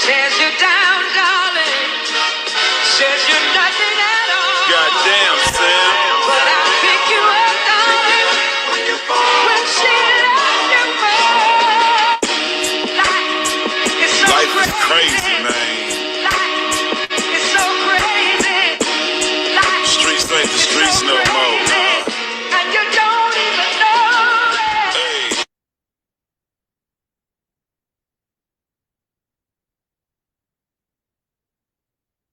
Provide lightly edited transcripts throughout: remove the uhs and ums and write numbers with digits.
tears you down, darling. Says you're nothing at all. Goddamn, Sam. But I'll pick you up, darling, when she left you fall. Life is so Life is crazy, crazy, man. Life is so crazy. Life Streets ain't the is streets so no more. crazy, and you don't even know it. Hey.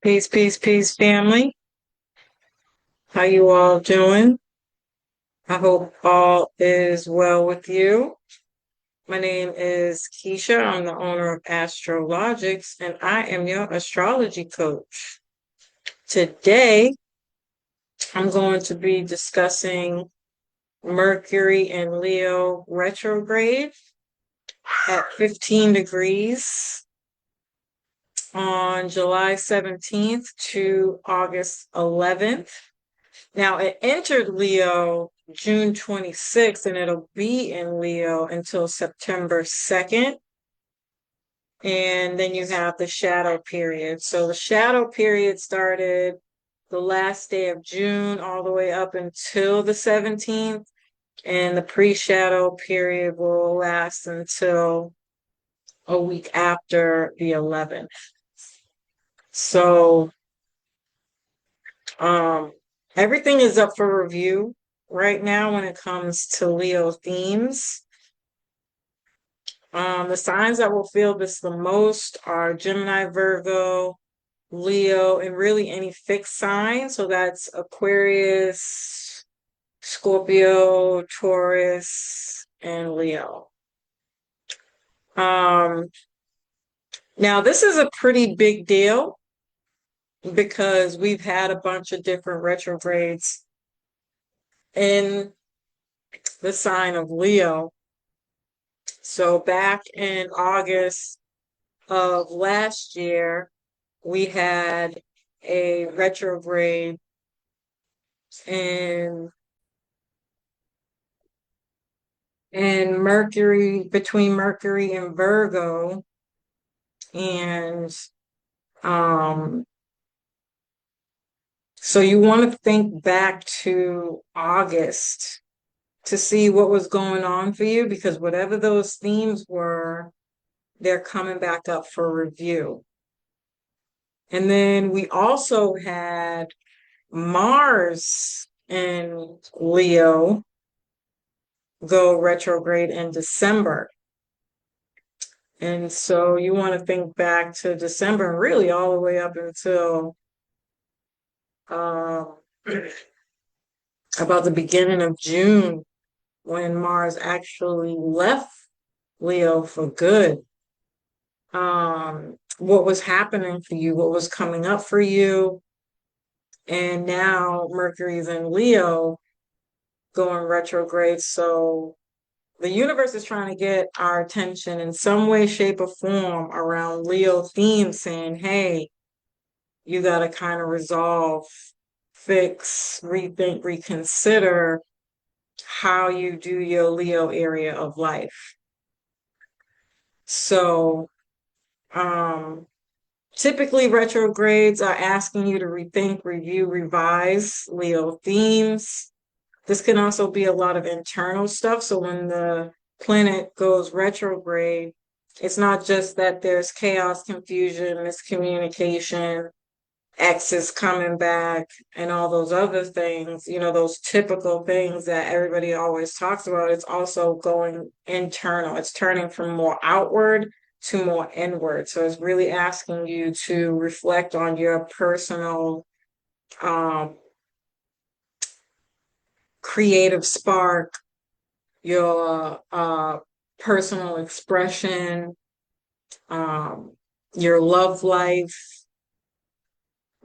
Peace, peace, peace, family. How you all doing? I hope all is well with you. My name is Keisha. I'm the owner of Astrologiks, and I am your astrology coach. Today, I'm going to be discussing Mercury and Leo retrograde at 15 degrees on July 17th to August 11th. Now, it entered Leo June 26th, and it'll be in Leo until September 2nd. And then you have the shadow period. So the shadow period started the last day of June all the way up until the 17th. And the pre-shadow period will last until a week after the 11th. So, everything is up for review right now when it comes to Leo themes. The signs that will feel this the most are Gemini, Virgo, Leo, and really any fixed sign. So that's Aquarius, Scorpio, Taurus, and Leo. Now this is a pretty big deal because we've had a bunch of different retrogrades in the sign of Leo. So back in August of last year, we had a retrograde in Mercury, between Mercury and Virgo. And so you want to think back to August to see what was going on for you, because whatever those themes were, they're coming back up for review. And then we also had Mars in Leo go retrograde in December. And so you want to think back to December and really all the way up until about the beginning of June, when Mars actually left Leo for good. What was happening for you, what was coming up for you. And now Mercury's in Leo going retrograde. So the universe is trying to get our attention in some way, shape, or form around Leo themes, saying, hey, you got to kind of resolve, fix, rethink, reconsider how you do your Leo area of life. So, typically retrogrades are asking you to rethink, review, revise Leo themes. This can also be a lot of internal stuff. So when the planet goes retrograde, it's not just that there's chaos, confusion, miscommunication, exes coming back, and all those other things, those typical things that everybody always talks about. It's also going internal. It's turning from more outward to more inward. So it's really asking you to reflect on your personal creative spark, your personal expression, your love life,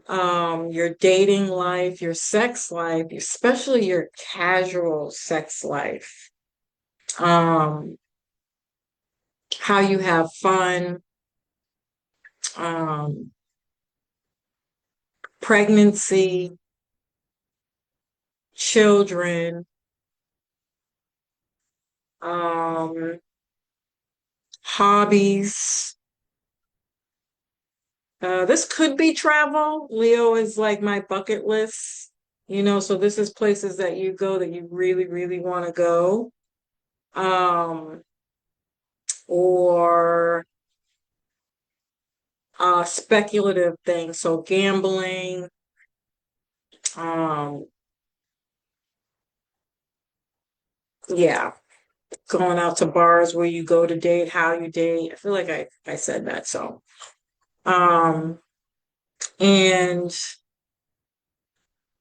your dating life, your sex life, especially your casual sex life, how you have fun, pregnancy, children, hobbies, This could be travel. Leo is like my bucket list, so this is places that you go that you really, really want to go. Um, or speculative things, so gambling, um, yeah, going out to bars where you go to date, how you date. I feel like I said that, so um, and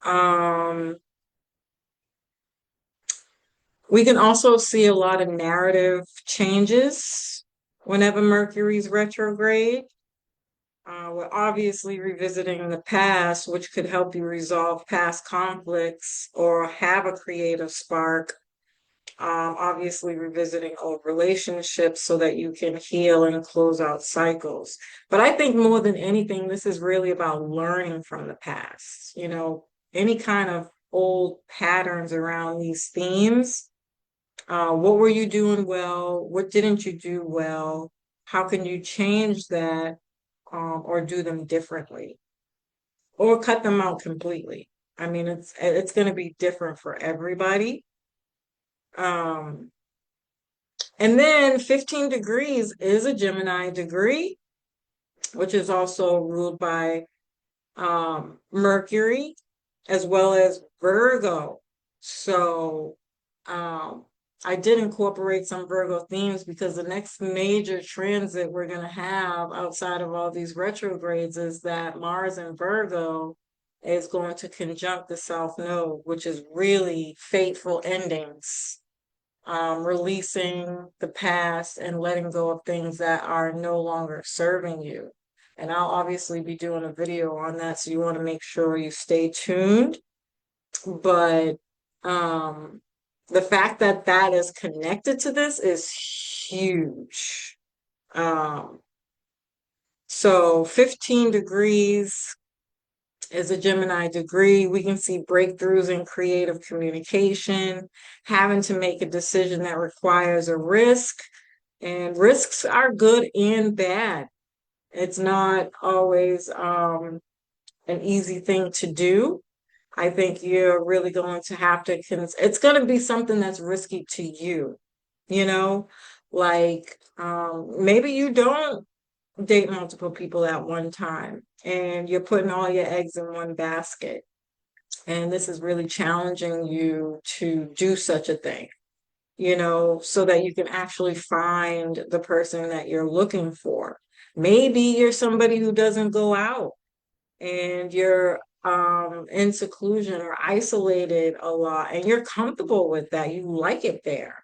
um we can also see a lot of narrative changes whenever Mercury's retrograde. We're obviously revisiting the past, which could help you resolve past conflicts or have a creative spark. Obviously, revisiting old relationships so that you can heal and close out cycles. But I think more than anything, this is really about learning from the past. Any kind of old patterns around these themes. What were you doing well? What didn't you do well? How can you change that, or do them differently, or cut them out completely? I mean, it's going to be different for everybody. Um, and then 15 degrees is a Gemini degree, which is also ruled by Mercury as well as Virgo. So um, I did incorporate some Virgo themes because the next major transit we're going to have outside of all these retrogrades is that Mars in Virgo is going to conjunct the South Node, which is really fateful endings, releasing the past and letting go of things that are no longer serving you. And I'll obviously be doing a video on that, so you want to make sure you stay tuned. But the fact that that is connected to this is huge. Um, so 15 degrees is a Gemini degree. We can see breakthroughs in creative communication, having to make a decision that requires a risk. And risks are good and bad. It's not always an easy thing to do. I think you're really going to have to, it's going to be something that's risky to you, you know, like maybe you don't date multiple people at one time and you're putting all your eggs in one basket. And this is really challenging you to do such a thing, so that you can actually find the person that you're looking for. Maybe you're somebody who doesn't go out and you're in seclusion or isolated a lot and you're comfortable with that. You like it there.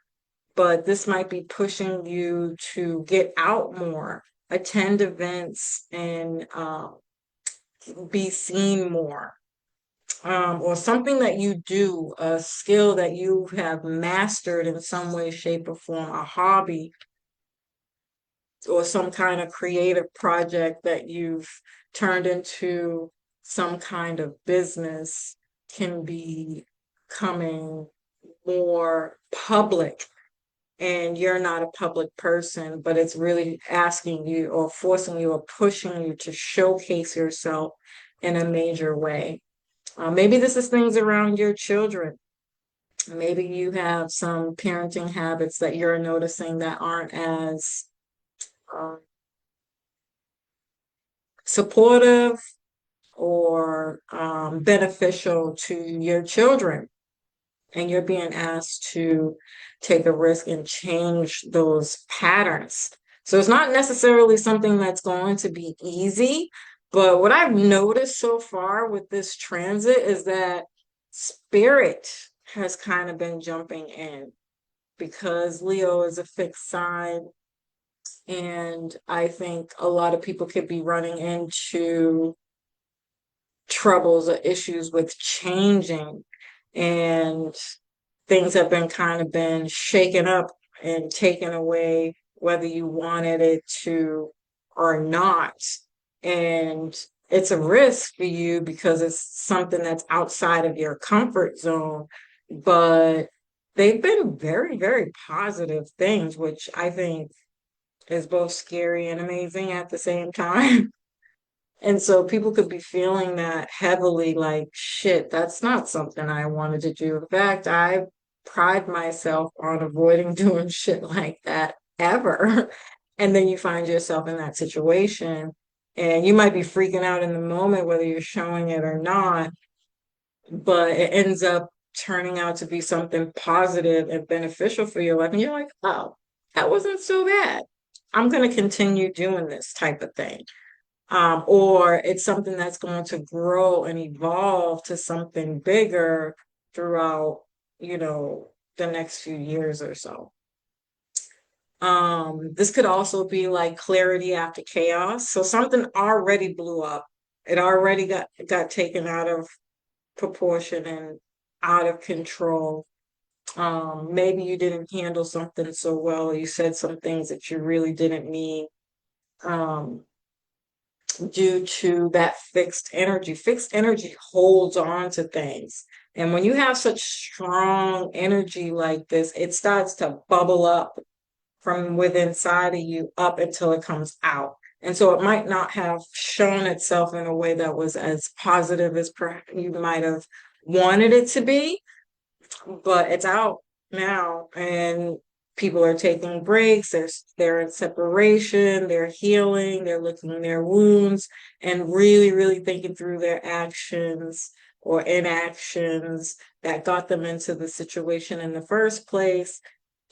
But this might be pushing you to get out more, attend events, and be seen more. Or something that you do, a skill that you have mastered in some way, shape, or form, a hobby, or some kind of creative project that you've turned into some kind of business can be becoming more public. And you're not a public person, but it's really asking you or forcing you or pushing you to showcase yourself in a major way. Maybe this is things around your children. Maybe you have some parenting habits that you're noticing that aren't as um, supportive or beneficial to your children. And you're being asked to take a risk and change those patterns. So it's not necessarily something that's going to be easy, but what I've noticed so far with this transit is that spirit has kind of been jumping in because Leo is a fixed sign. And I think a lot of people could be running into troubles or issues with changing, and things have been kind of been shaken up and taken away whether you wanted it to or not. And it's a risk for you because it's something that's outside of your comfort zone, but they've been very, very positive things, which I think is both scary and amazing at the same time. And so people could be feeling that heavily, like, shit, that's not something I wanted to do. In fact, I pride myself on avoiding doing shit like that ever. And then you find yourself in that situation, and you might be freaking out in the moment, whether you're showing it or not, but it ends up turning out to be something positive and beneficial for your life. And you're like, oh, that wasn't so bad. I'm going to continue doing this type of thing. Or it's something that's going to grow and evolve to something bigger throughout, the next few years or so. This could also be like clarity after chaos. So something already blew up. It already got taken out of proportion and out of control. Maybe you didn't handle something so well, or you said some things that you really didn't mean. Um, Due to that fixed energy. Fixed energy holds on to things. And when you have such strong energy like this, it starts to bubble up from within inside of you up until it comes out. And so it might not have shown itself in a way that was as positive as you might have wanted it to be, but it's out now, and people are taking breaks. They're in separation, they're healing, they're licking their wounds, and really, really thinking through their actions or inactions that got them into the situation in the first place.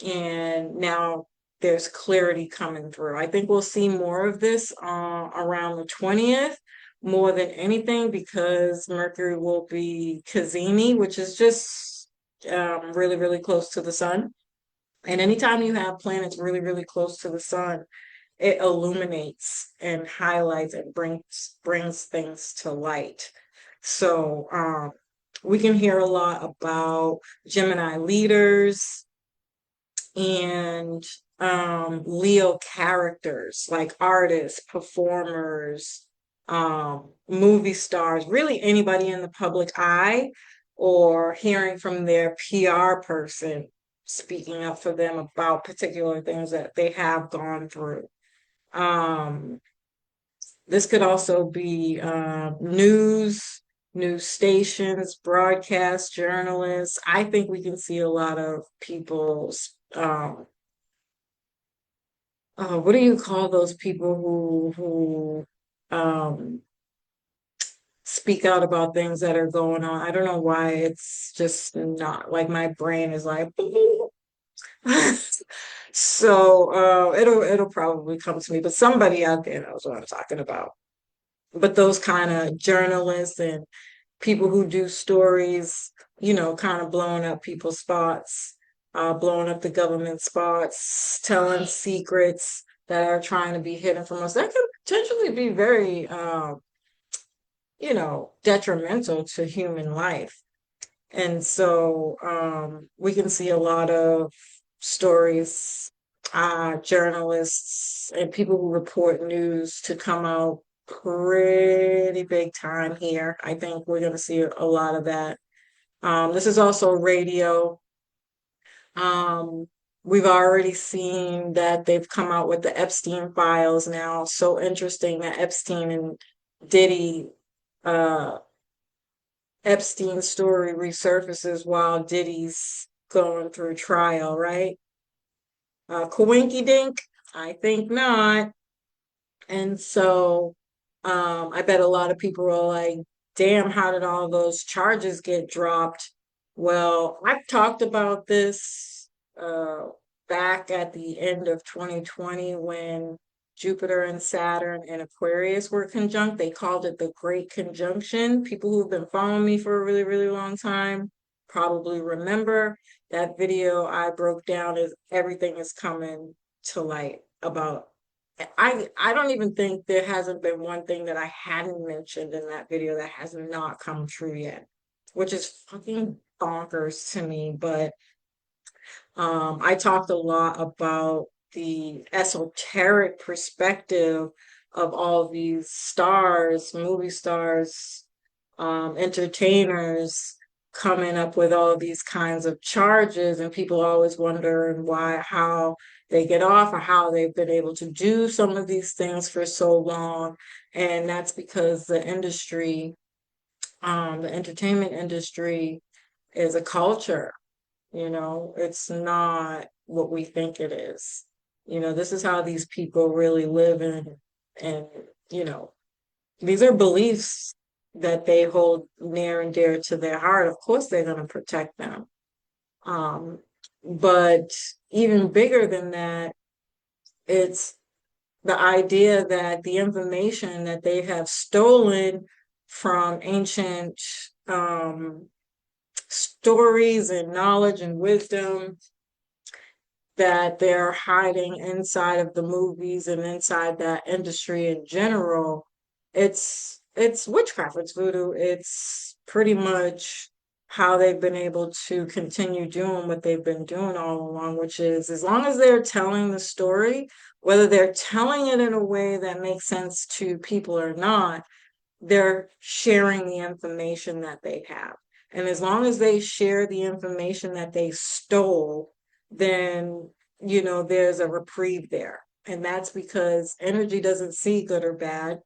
And now there's clarity coming through. I think we'll see more of this around the 20th, more than anything, because Mercury will be Cazimi, which is just really, really close to the sun. And anytime you have planets really, really close to the sun, it illuminates and highlights and brings things to light. So we can hear a lot about Gemini leaders and Leo characters like artists, performers, movie stars, really anybody in the public eye, or hearing from their PR person speaking up for them about particular things that they have gone through. Um, this could also be news stations, broadcast journalists. I think we can see a lot of people's what do you call those people who speak out about things that are going on? I don't know why it's just not like my brain is like so it'll probably come to me, but somebody out there knows what I'm talking about. But those kind of journalists and people who do stories, kind of blowing up people's spots, blowing up the government spots, telling secrets that are trying to be hidden from us. That could potentially be very, detrimental to human life. And so we can see a lot of stories, journalists, and people who report news to come out pretty big time here. I think we're going to see a lot of that. This is also radio. Um, we've already seen that they've come out with the Epstein files now. So interesting that Epstein and Diddy, uh, Epstein's story resurfaces while Diddy's going through trial, right? Coinky dink? I think not. And so I bet a lot of people are like, damn, how did all those charges get dropped? Well, I've talked about this back at the end of 2020 when Jupiter and Saturn and Aquarius were conjunct. They called it the Great Conjunction. People who've been following me for a really, really long time probably remember that video I broke down is everything is coming to light about. I don't even think there hasn't been one thing that I hadn't mentioned in that video that has not come true yet, which is fucking bonkers to me. But I talked a lot about the esoteric perspective of all these stars, movie stars, entertainers coming up with all these kinds of charges, and people always wondering why, how, they get off or how they've been able to do some of these things for so long. And that's because the entertainment industry is a culture, it's not what we think it is. This is how these people really live and, you know, these are beliefs that they hold near and dear to their heart. Of course, they're going to protect them. Um, but even bigger than that, it's the idea that the information that they have stolen from ancient stories and knowledge and wisdom that they're hiding inside of the movies and inside that industry in general, it's witchcraft, it's voodoo, it's pretty much how they've been able to continue doing what they've been doing all along, which is as long as they're telling the story, whether they're telling it in a way that makes sense to people or not, they're sharing the information that they have. And as long as they share the information that they stole, then, there's a reprieve there. And that's because energy doesn't see good or bad,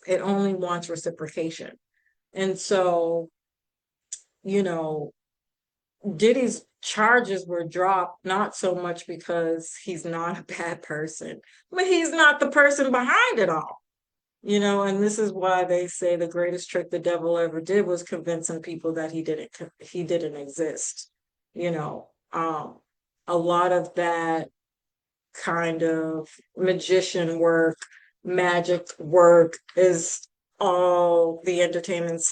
it only wants reciprocation. And so, you know, Diddy's charges were dropped not so much because he's not a bad person, but he's not the person behind it all. And this is why they say the greatest trick the devil ever did was convincing people that he didn't exist. You know, a lot of that kind of magician work, magic work is all the entertainment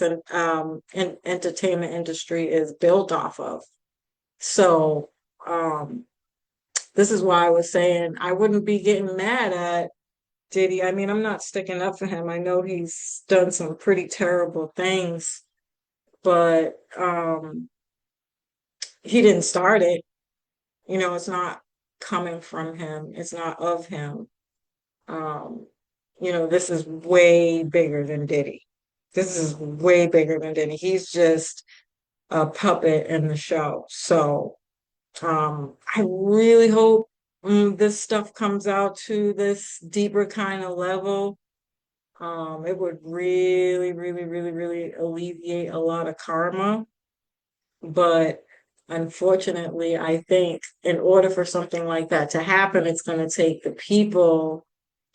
industry is built off of. So, um, this is why I was saying I wouldn't be getting mad at Diddy. I mean, I'm not sticking up for him. I know he's done some pretty terrible things, but he didn't start it. It's not coming from him. It's not of him. Um, this is way bigger than Diddy. This is way bigger than Diddy. He's just a puppet in the show. So, I really hope this stuff comes out to this deeper kind of level. It would really, really, really, really alleviate a lot of karma. But unfortunately, I think in order for something like that to happen, it's going to take the people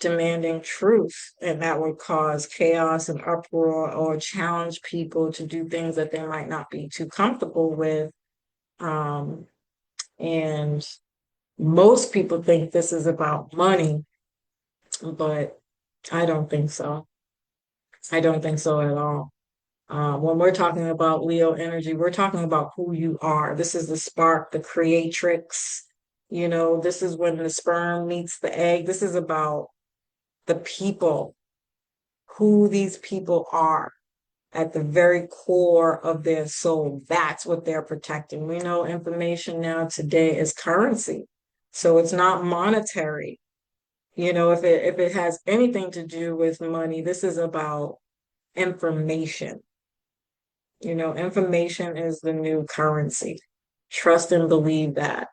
demanding truth, and that would cause chaos and uproar or challenge people to do things that they might not be too comfortable with. Um, and most people think this is about money, but I don't think so. I don't think so at all. When we're talking about Leo energy, we're talking about who you are. This is the spark, the creatrix. This is when the sperm meets the egg. This is about the people, who these people are at the very core of their soul. That's what they're protecting. We know information now today is currency. So it's not monetary. If it has anything to do with money, this is about information. Information is the new currency. Trust and believe that.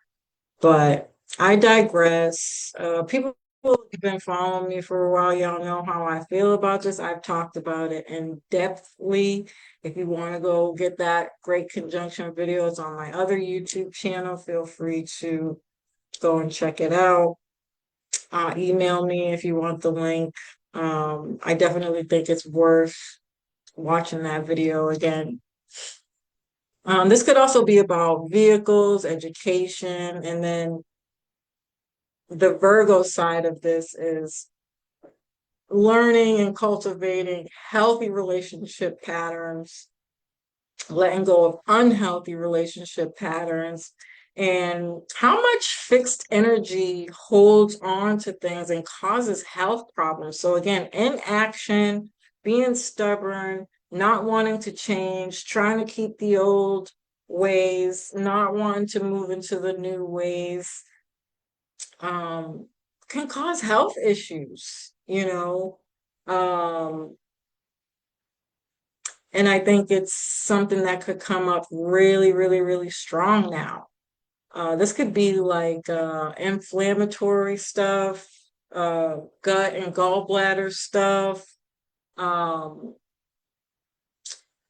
But I digress. People who've been following me for a while, y'all know how I feel about this. I've talked about it in depthly. If you want to go get that great conjunction video, it's on my other YouTube channel. Feel free to go and check it out. Email me if you want the link. I definitely think it's worth watching that video again. This could also be about vehicles, education, and then the Virgo side of this is learning and cultivating healthy relationship patterns, letting go of unhealthy relationship patterns, and how much fixed energy holds on to things and causes health problems. So, again, inaction, being stubborn, not wanting to change, trying to keep the old ways, not wanting to move into the new ways, um, can cause health issues. Um, and I think it's something that could come up really, really, really strong now. This could be like inflammatory stuff, gut and gallbladder stuff. Um,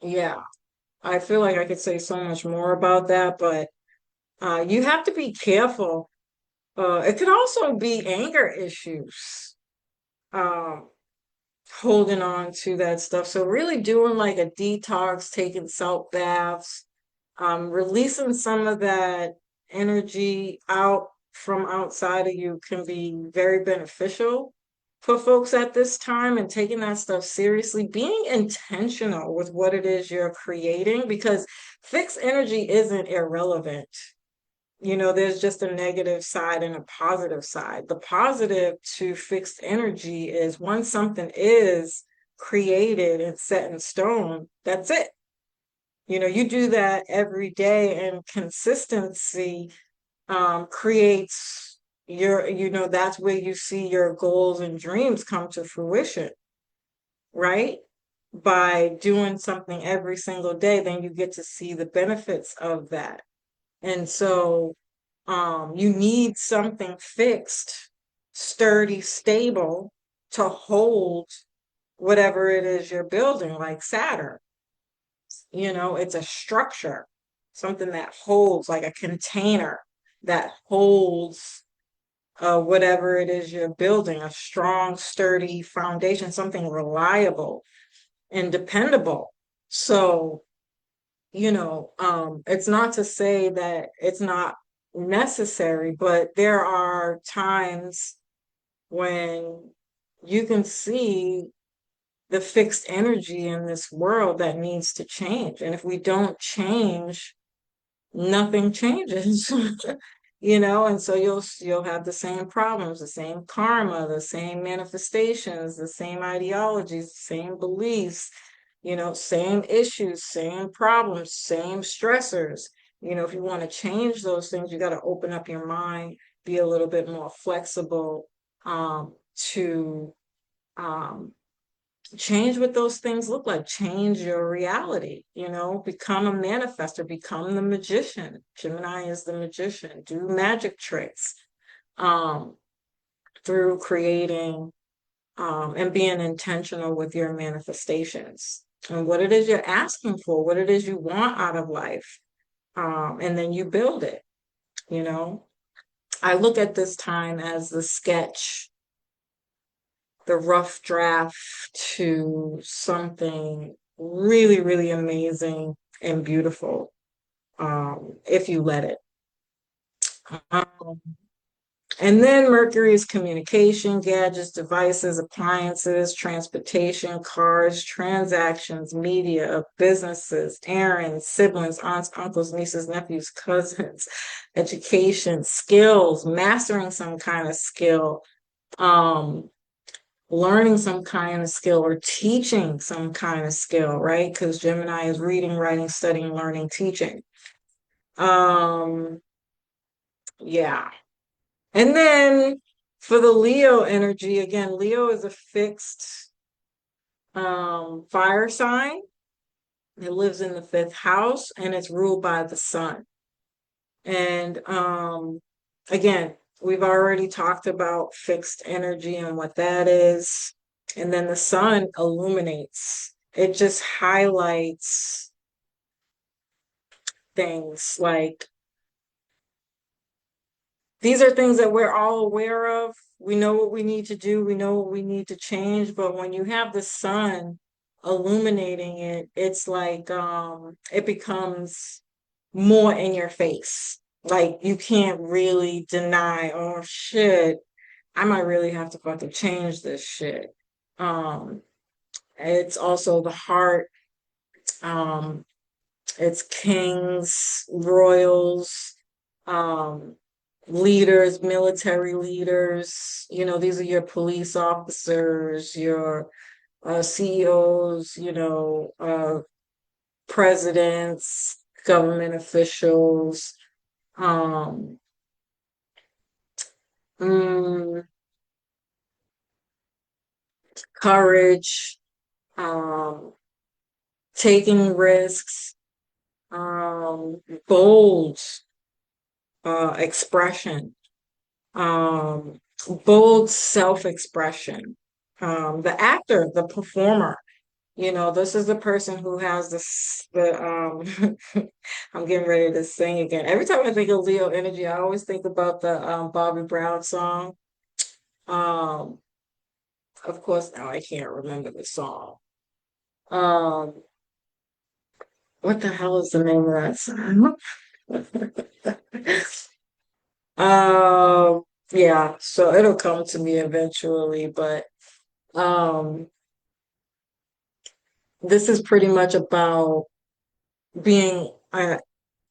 yeah, I feel like I could say so much more about that, but you have to be careful. It could also be anger issues, um, holding on to that stuff. So really doing like a detox, taking salt baths, releasing some of that energy out from outside of you can be very beneficial for folks at this time, and taking that stuff seriously, being intentional with what it is you're creating, because fixed energy isn't irrelevant. There's just a negative side and a positive side. The positive to fixed energy is once something is created and set in stone, that's it. You do that every day, and consistency creates that's where you see your goals and dreams come to fruition, right? By doing something every single day, then you get to see the benefits of that. And so you need something fixed, sturdy, stable to hold whatever it is you're building, like Saturn. It's a structure, something that holds, like a container that holds whatever it is you're building, a strong, sturdy foundation, something reliable and dependable. So, it's not to say that it's not necessary, but there are times when you can see the fixed energy in this world that needs to change. And if we don't change, nothing changes. And so you'll have the same problems, the same karma, the same manifestations, the same ideologies, the same beliefs, same issues, same problems, same stressors. If you want to change those things, you got to open up your mind, be a little bit more flexible, to um, change what those things look like, change your reality, become a manifester, become the magician. Gemini is the magician. Do magic tricks um, through creating and being intentional with your manifestations and what it is you're asking for, what it is you want out of life. And then you build it, you know. I look at this time as the sketch, the rough draft to something really, really amazing and beautiful, if you let it. Um, and then Mercury is communication, gadgets, devices, appliances, transportation, cars, transactions, media, businesses, errands, siblings, aunts, uncles, nieces, nephews, cousins, education, skills, mastering some kind of skill, um, learning some kind of skill, or teaching some kind of skill, right? Because Gemini is reading, writing, studying, learning, teaching. Um, yeah. And then for the Leo energy, again, Leo is a fixed fire sign. It lives in the fifth house and it's ruled by the sun. And again, we've already talked about fixed energy and what that is. And then the sun illuminates, it just highlights things like these are things that we're all aware of. We know what we need to do, we know what we need to change, but when you have the sun illuminating it, it's like it becomes more in your face. Like you can't really deny, oh shit, I might really have to fucking change this shit. Um, it's also the heart. Um, it's kings, royals, um, leaders, military leaders. These are your police officers, your CEOs, presidents, government officials. Um, mm, Courage, um, taking risks, bold, expression, bold self-expression. The actor, the performer, this is the person who has I'm getting ready to sing again. Every time I think of Leo energy, I always think about the Bobby Brown song. Um, of course, now I can't remember the song. Um, what the hell is the name of that song? Um, yeah, so it'll come to me eventually, but um, this is pretty much about being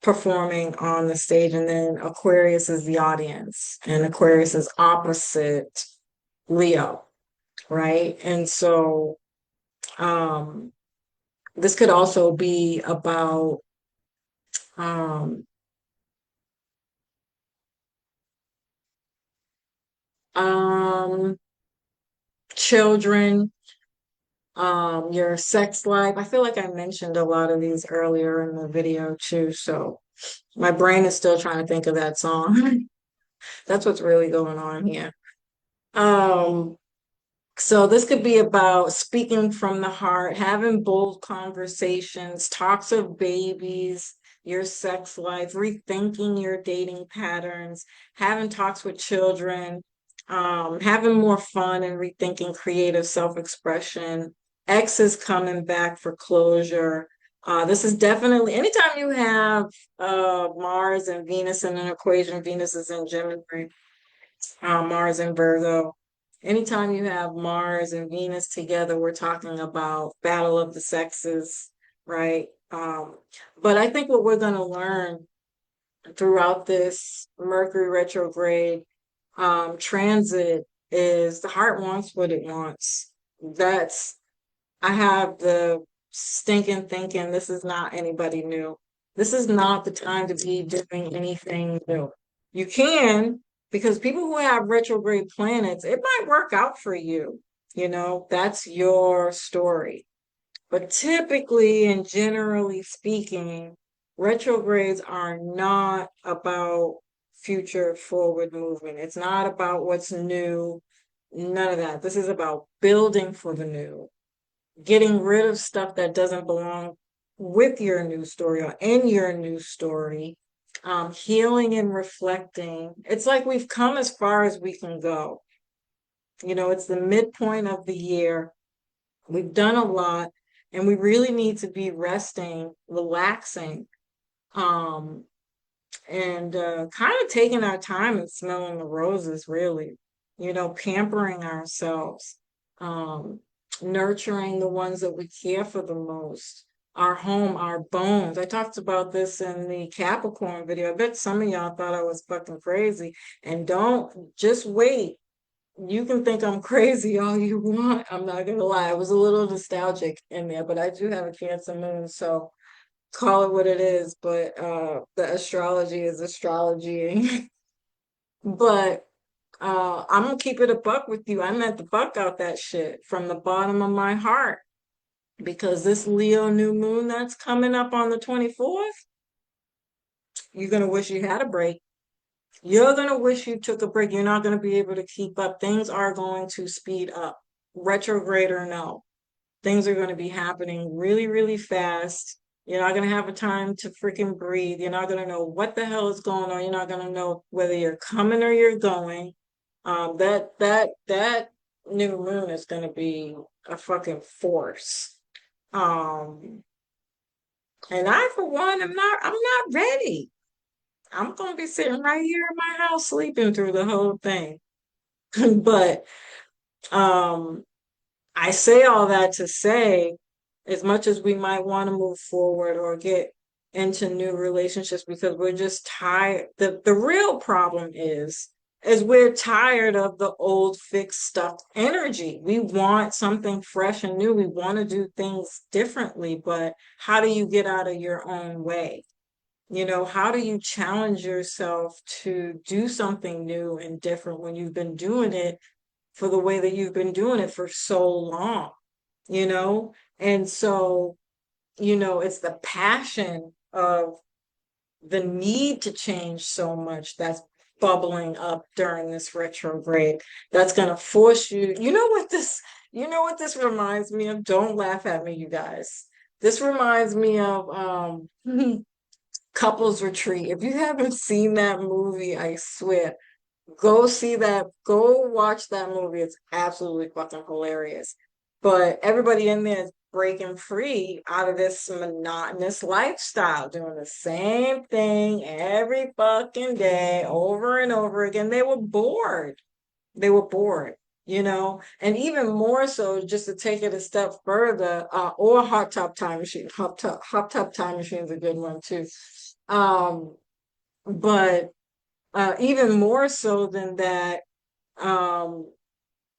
performing on the stage, and then Aquarius is the audience, and Aquarius is opposite Leo, right? And so um, this could also be about um, um, children, your sex life. I feel like I mentioned a lot of these earlier in the video too, so my brain is still trying to think of that song. That's what's really going on here. Um, So this could be about speaking from the heart, having bold conversations, talks of babies, your sex life, rethinking your dating patterns, having talks with children, having more fun and rethinking creative self-expression. X is coming back for closure. This is definitely anytime you have Mars and Venus in an equation, Venus is in Gemini, Mars and Virgo. Anytime you have Mars and Venus together, we're talking about battle of the sexes, right? But I think what we're going to learn throughout this Mercury retrograde transit is the heart wants what it wants. That's I have the stinking thinking this is not anybody new. This is not the time to be doing anything new. You can, because people who have retrograde planets, it might work out for you. That's your story. But typically and generally speaking, retrogrades are not about future forward movement. It's not about what's new, none of that. This is about building for the new, getting rid of stuff that doesn't belong with your new story or in your new story, healing and reflecting. It's like we've come as far as we can go. It's the midpoint of the year. We've done a lot, and we really need to be resting, relaxing, um, and kind of taking our time and smelling the roses, really, pampering ourselves, um, nurturing the ones that we care for the most, our home, our bones. I talked about this in the Capricorn video. I bet some of y'all thought I was fucking crazy. And don't just wait. You can think I'm crazy all you want. I'm not gonna lie. I was a little nostalgic in there, but I do have a Cancer moon, so call it what it is, but the astrology is astrology. But I'm gonna keep it a buck with you. I meant the fuck out that shit from the bottom of my heart because this Leo new moon that's coming up on the 24th, you're gonna wish you had a break. You're gonna wish you took a break. You're not gonna be able to keep up. Things are going to speed up, retrograde or no. Things are going to be happening really, really fast. You're not going to have a time to freaking breathe. You're not going to know what the hell is going on. You're not going to know whether you're coming or you're going. That new moon is going to be a fucking force. Um, and I, for one, I'm not ready. I'm going to be sitting right here in my house sleeping through the whole thing. But um, I say all that to say, as much as we might want to move forward or get into new relationships because we're just tired, the real problem is we're tired of the old fixed stuck energy. We want something fresh and new. We want to do things differently, but how do you get out of your own way? How do you challenge yourself to do something new and different when you've been doing it for the way that you've been doing it for so long, you know? And so, it's the passion of the need to change so much that's bubbling up during this retrograde that's going to force you. You know what this reminds me of? Don't laugh at me, you guys. This reminds me of Couples Retreat. If you haven't seen that movie, I swear, go see that. Go watch that movie. It's absolutely fucking hilarious. But everybody in there is breaking free out of this monotonous lifestyle, doing the same thing every fucking day over and over again. They were bored. They were bored, and even more so, just to take it a step further, or hot top time machine. Hot top time machine is a good one too. Um, but even more so than that, um,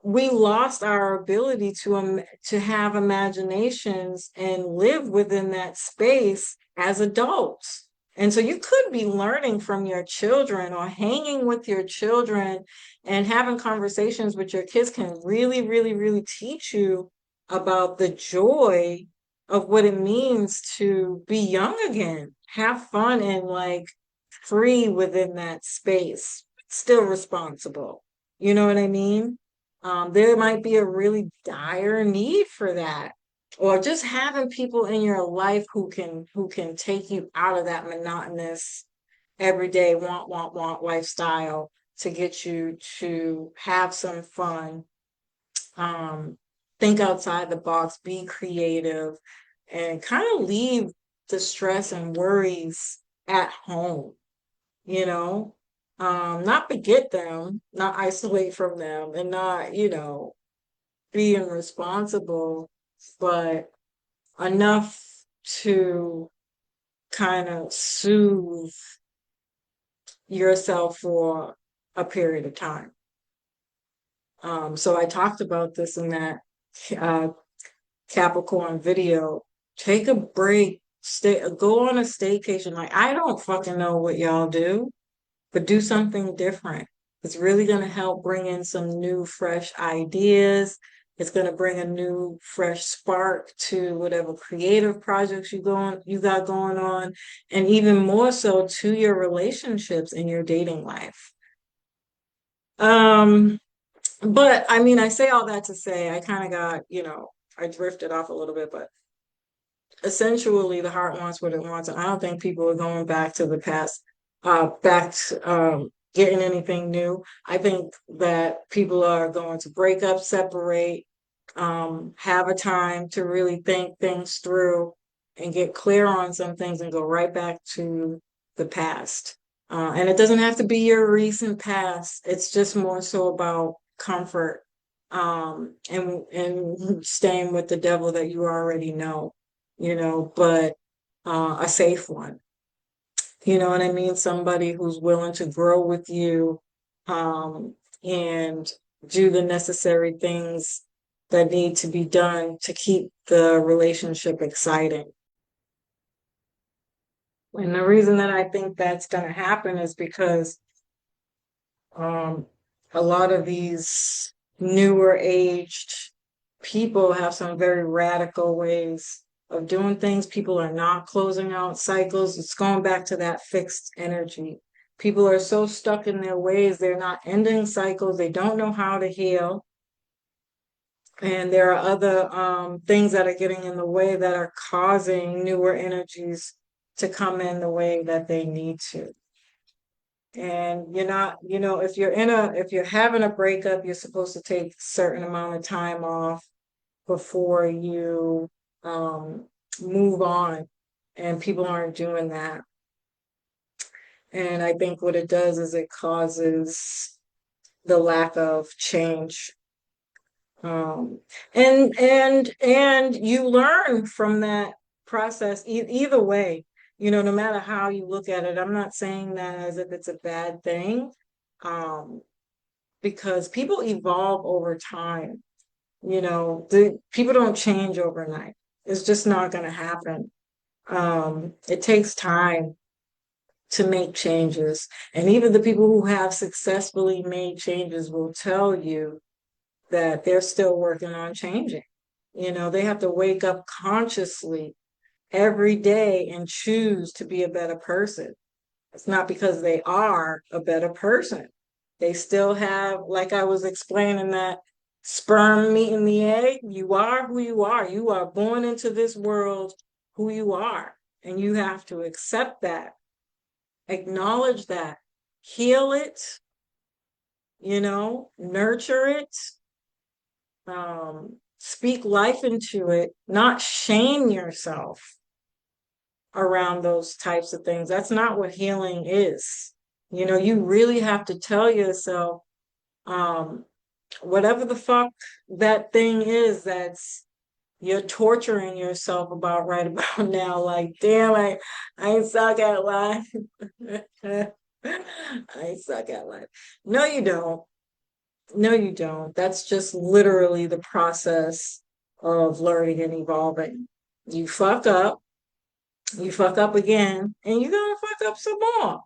we lost our ability to have imaginations and live within that space as adults. And so you could be learning from your children or hanging with your children and having conversations with your kids can really, really, really teach you about the joy of what it means to be young again, have fun and like free within that space, still responsible. You know what I mean? There might be a really dire need for that, or just having people in your life who can take you out of that monotonous everyday want lifestyle to get you to have some fun, um, think outside the box, be creative, and kind of leave the stress and worries at home, you know? Not forget them, not isolate from them, and not, being responsible, but enough to kind of soothe yourself for a period of time. So I talked about this in that uh, Capricorn video. Take a break, go on a staycation. Like, I don't fucking know what y'all do, but do something different. It's really going to help bring in some new, fresh ideas. It's going to bring a new, fresh spark to whatever creative projects you got going on, and even more so to your relationships and your dating life. Um, but I mean, I say all that to say I kind of got, I drifted off a little bit, but essentially the heart wants what it wants, and I don't think people are going back to the past, back to, getting anything new. I think that people are going to break up, separate, have a time to really think things through and get clear on some things and go right back to the past. And it doesn't have to be your recent past. It's just more so about comfort, and staying with the devil that you already know, but a safe one. You know what I mean? Somebody who's willing to grow with you, and do the necessary things that need to be done to keep the relationship exciting. And the reason that I think that's going to happen is because um, a lot of these newer aged people have some very radical ways of doing things. People are not closing out cycles. It's going back to that fixed energy. People are so stuck in their ways, they're not ending cycles. They don't know how to heal. And there are other things that are getting in the way that are causing newer energies to come in the way that they need to. And you're not, if you're having a breakup, you're supposed to take a certain amount of time off before you um, move on. And people aren't doing that. And I think what it does is it causes the lack of change. Um, and you learn from that process either way, no matter how you look at it. I'm not saying that as if it's a bad thing, um, because people evolve over time. The people don't change overnight. It's just not going to happen. It takes time to make changes. And even the people who have successfully made changes will tell you that they're still working on changing. They have to wake up consciously every day and choose to be a better person. It's not because they are a better person. They still have, like I was explaining, that sperm meeting the egg. You are who you are. You are born into this world who you are. And you have to accept that, acknowledge that, heal it, nurture it, speak life into it, not shame yourself around those types of things. That's not what healing is. You really have to tell yourself, um, whatever the fuck that thing is that's you're torturing yourself about right about now. Like, damn, I suck at life. I suck at life. No, you don't. No, you don't. That's just literally the process of learning and evolving. You you fuck up again, and you're gonna fuck up some more.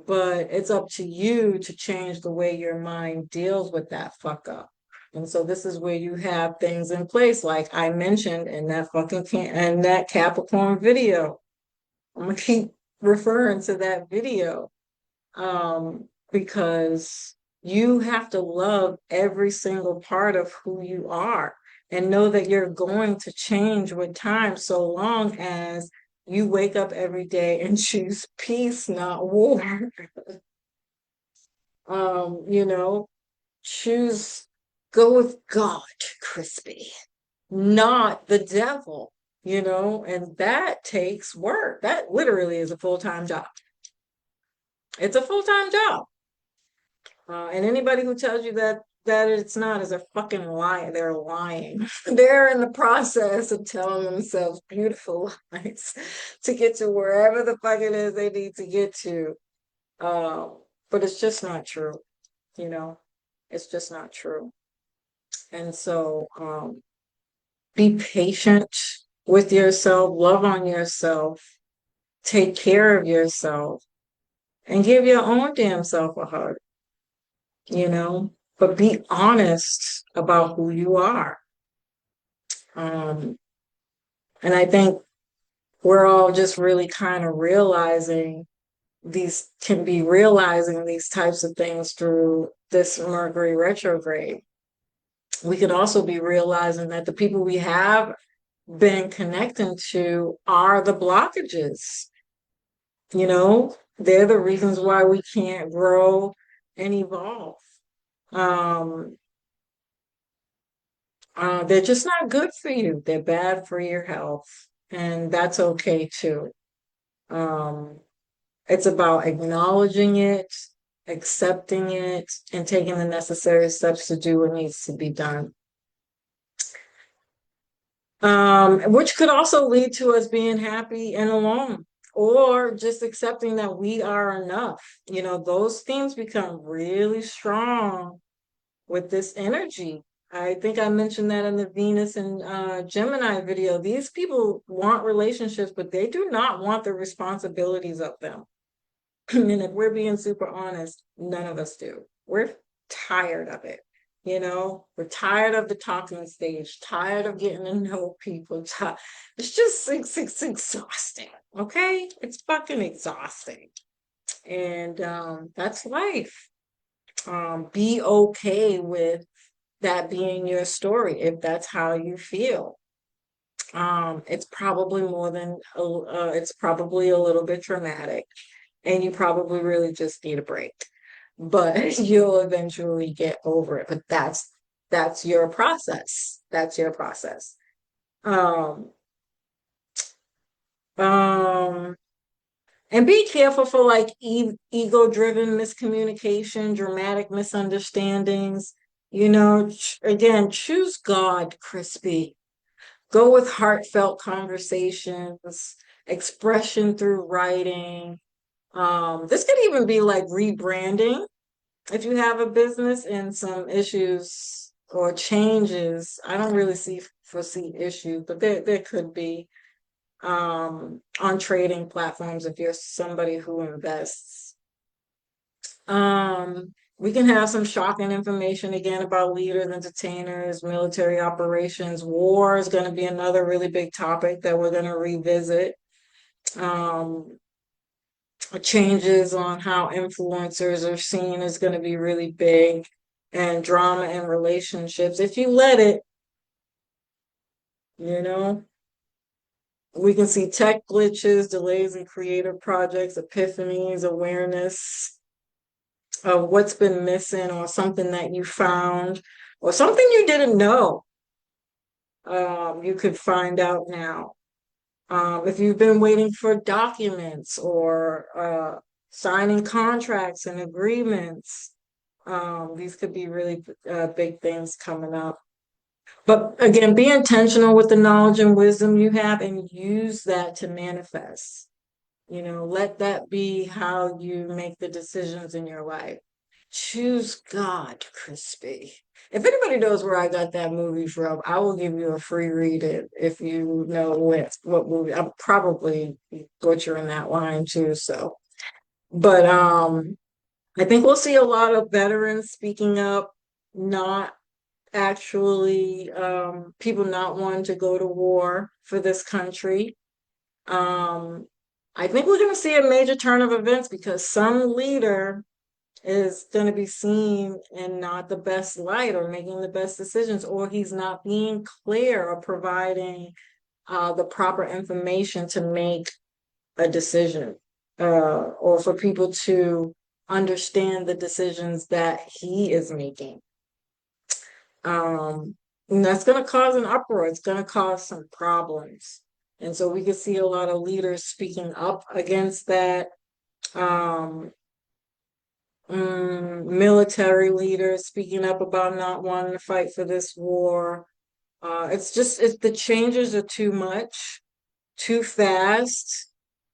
But it's up to you to change the way your mind deals with that fuck up. And so this is where you have things in place, like I mentioned in that in that Capricorn video. I'm gonna keep referring to that video, because you have to love every single part of who you are and know that you're going to change with time, so long as you wake up every day and choose peace, not war. um, you know, choose, go with God, Crispy, not the devil, and that takes work. That literally is a full-time job. It's a full-time job. And anybody who tells you that it's not is a fucking liar. They're lying. They're in the process of telling themselves beautiful lies to get to wherever the fuck it is they need to get to. But it's just not true, you know. It's just not true. And so, be patient with yourself, love on yourself, take care of yourself, and give your own damn self a hug, you know, but be honest about who you are. Um, and I think we're all just really kind of realizing these types of things through this Mercury retrograde. We can also be realizing that the people we have been connecting to are the blockages. They're the reasons why we can't grow and evolve. Um, they're just not good for you. They're bad for your health, and that's okay too. Um, it's about acknowledging it, accepting it, and taking the necessary steps to do what needs to be done. Which could also lead to us being happy and alone, or just accepting that we are enough. Those themes become really strong with this energy. I think I mentioned that in the Venus and Gemini video. These people want relationships, but they do not want the responsibilities of them. And if we're being super honest, none of us do. We're tired of it. We're tired of the talking stage, tired of getting to know people. It's exhausting. Okay. It's fucking exhausting. And that's life. Be okay with that being your story if that's how you feel. It's probably it's probably a little bit traumatic, and you probably really just need a break, but you'll eventually get over it. But that's your process. That's your process. Um, um, and be careful for like ego-driven miscommunication, dramatic misunderstandings. Again, choose God, Crispy. Go with heartfelt conversations, expression through writing. This could even be like rebranding if you have a business and some issues or changes. I don't really foresee issues, but there could be, on trading platforms if you're somebody who invests. We can have some shocking information again about leaders, entertainers, military operations. War is going to be another really big topic that we're going to revisit. Um, changes on how influencers are seen is going to be really big, and drama in relationships. If you let it, you know, we can see tech glitches, delays in creative projects, epiphanies, awareness of what's been missing or something that you found or something you didn't know. You could find out now. If you've been waiting for documents or signing contracts and agreements, these could be really big things coming up. But again, be intentional with the knowledge and wisdom you have and use that to manifest. You know, let that be how you make the decisions in your life. Choose God, Crispy. If anybody knows where I got that movie from, I will give you a free read it if you know what movie. I'm probably butchering that line too, so. But I think we'll see a lot of veterans speaking up, not actually people not wanting to go to war for this country. I think we're going to see a major turn of events because some leader is going to be seen in not the best light or making the best decisions, or he's not being clear or providing the proper information to make a decision, or for people to understand the decisions that he is making. And that's going to cause an uproar. It's going to cause some problems. And so we can see a lot of leaders speaking up against that. Um, Military leaders speaking up about not wanting to fight for this war. It's the changes are too much, too fast,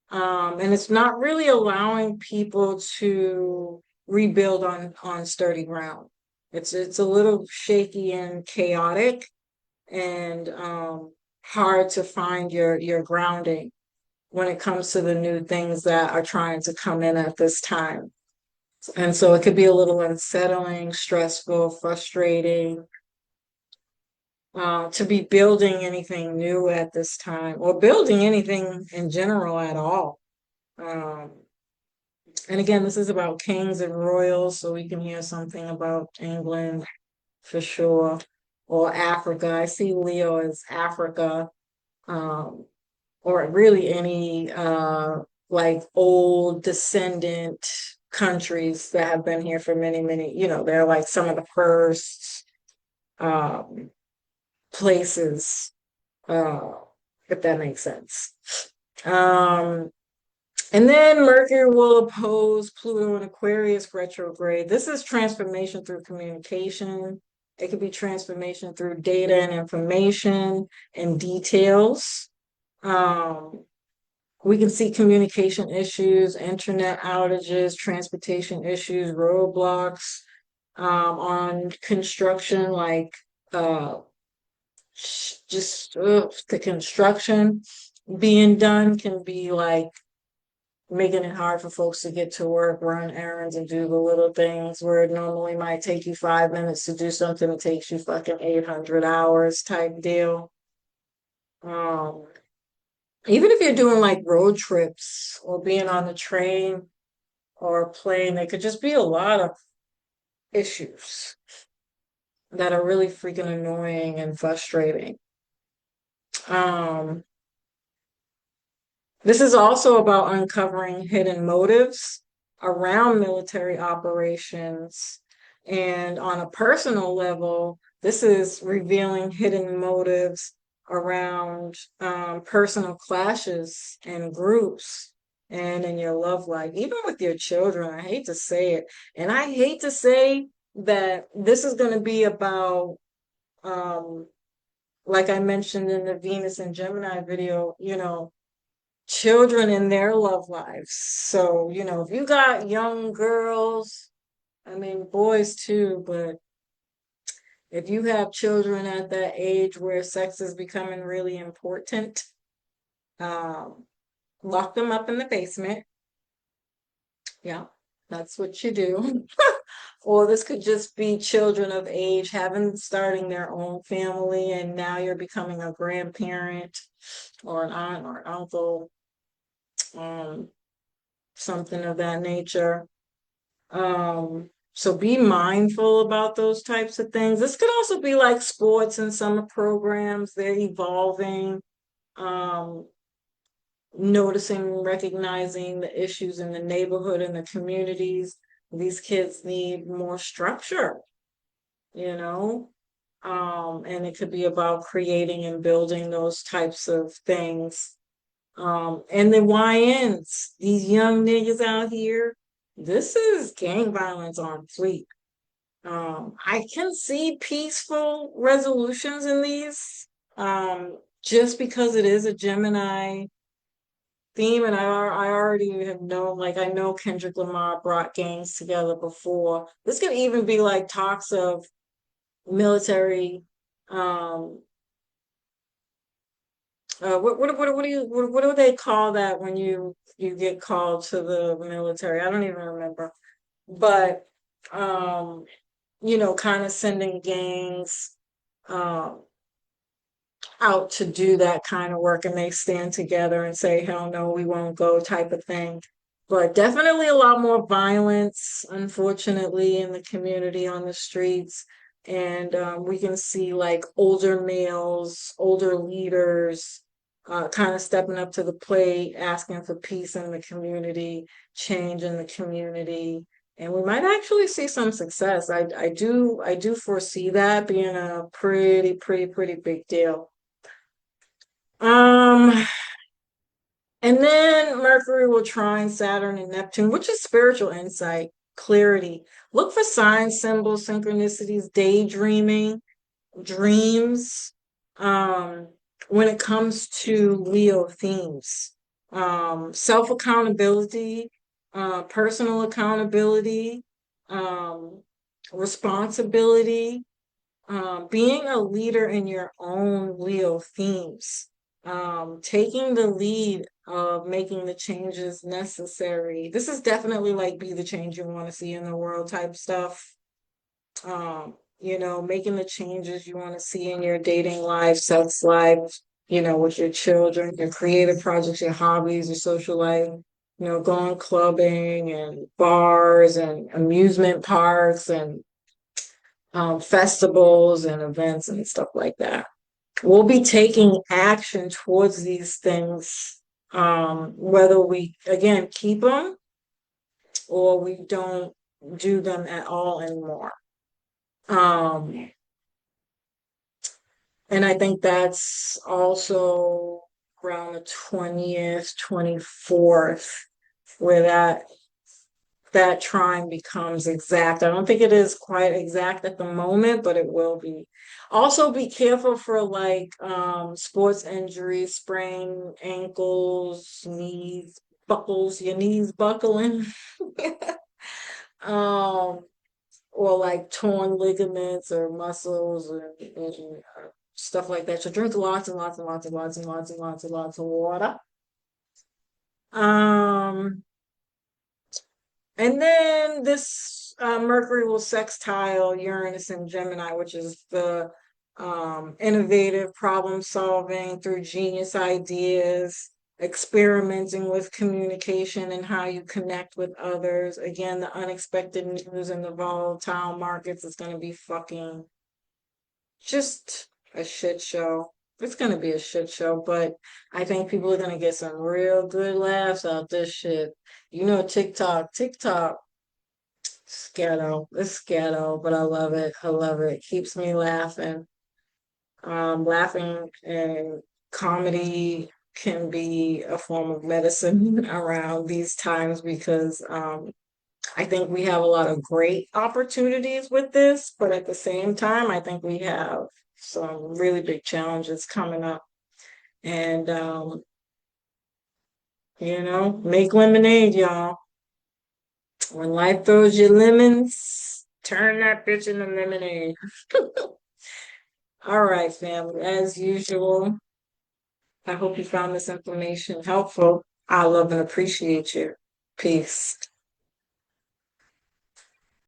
and it's not really allowing people to rebuild on sturdy ground. It's a little shaky and chaotic, and hard to find your grounding when it comes to the new things that are trying to come in at this time. And so it could be a little unsettling, stressful, frustrating, to be building anything new at this time or building anything in general at all. Um, and again, this is about kings and royals, so we can hear something about England for sure, or Africa. I see Leo as Africa, um, or really any like old descendant countries that have been here for many, many, they're like some of the first um, places, uh, if that makes sense. Um, and then Mercury will oppose Pluto in Aquarius retrograde. This is transformation through communication. It could be transformation through data and information and details. Um, we can see communication issues, internet outages, transportation issues, roadblocks, on construction, like just the construction being done can be like making it hard for folks to get to work, run errands, and do the little things where it normally might take you 5 minutes to do something. It takes you fucking 800 hours type deal. Um, Even if you're doing like road trips or being on the train or a plane, there could just be a lot of issues that are really freaking annoying and frustrating. Um, this is also about uncovering hidden motives around military operations. And on a personal level, this is revealing hidden motives around personal clashes and groups and in your love life, even with your children. I hate to say it. And I hate to say that this is going to be about, um, like I mentioned in the Venus and Gemini video, children in their love lives. So, if you got young girls, I mean, boys too, but if you have children at that age where sex is becoming really important, um, lock them up in the basement. Yeah, that's what you do. Or this could just be children of age starting their own family, and now you're becoming a grandparent or an aunt or an uncle. Um, something of that nature. So be mindful about those types of things. This could also be like sports and summer programs, they're evolving. Um, Noticing, recognizing the issues in the neighborhood and the communities. These kids need more structure, you know? And it could be about creating and building those types of things. And the YNs, these young niggas out here, this is gang violence on fleek. I can see peaceful resolutions in these, just because it is a Gemini theme, and I already have known, like I know Kendrick Lamar brought gangs together before. This could even be like talks of military, um, what do they call that when you get called to the military? I don't even remember. But um, kind of sending gangs um out to do that kind of work, and they stand together and say, hell no, we won't go, type of thing. But definitely a lot more violence, unfortunately, in the community on the streets. And we can see like older males, older leaders kind of stepping up to the plate, asking for peace in the community, change in the community. And we might actually see some success. I do foresee that being a pretty big deal. Um, and then Mercury will trine Saturn and Neptune, which is spiritual insight, clarity. Look for signs, symbols, synchronicities, daydreaming, dreams, um, when it comes to Leo themes. Self-accountability, personal accountability, um, responsibility, being a leader in your own Leo themes, taking the lead of making the changes necessary. This is definitely like be the change you want to see in the world type stuff. Making the changes you want to see in your dating life, sex life, with your children, your creative projects, your hobbies, your social life, going clubbing and bars and amusement parks and festivals and events and stuff like that. We'll be taking action towards these things, whether we, again, keep them or we don't do them at all anymore. Um, and I think that's also around the 20th, 24th, where that trine becomes exact. I don't think it is quite exact at the moment, but it will be. Also be careful for like sports injuries, sprained ankles, knees, buckles, your knees buckling. um or like torn ligaments or muscles and stuff like that. So drink lots and lots and lots and lots and lots and lots and lots of water. Um And then this Mercury will sextile Uranus and Gemini, which is the innovative problem solving through genius ideas, experimenting with communication and how you connect with others. Again, the unexpected news and the volatile markets is going to be fucking just a shit show. It's going to be a shit show, but I think people are going to get some real good laughs out this shit. TikTok, scatto. It's scatto, but I love it. I love it. It keeps me laughing. Laughing and comedy can be a form of medicine around these times because I think we have a lot of great opportunities with this, but at the same time, I think we have some really big challenges coming up. And make lemonade, y'all. When life throws you lemons, turn that bitch into lemonade. All right, family. As usual, I hope you found this information helpful. I love and appreciate you. Peace.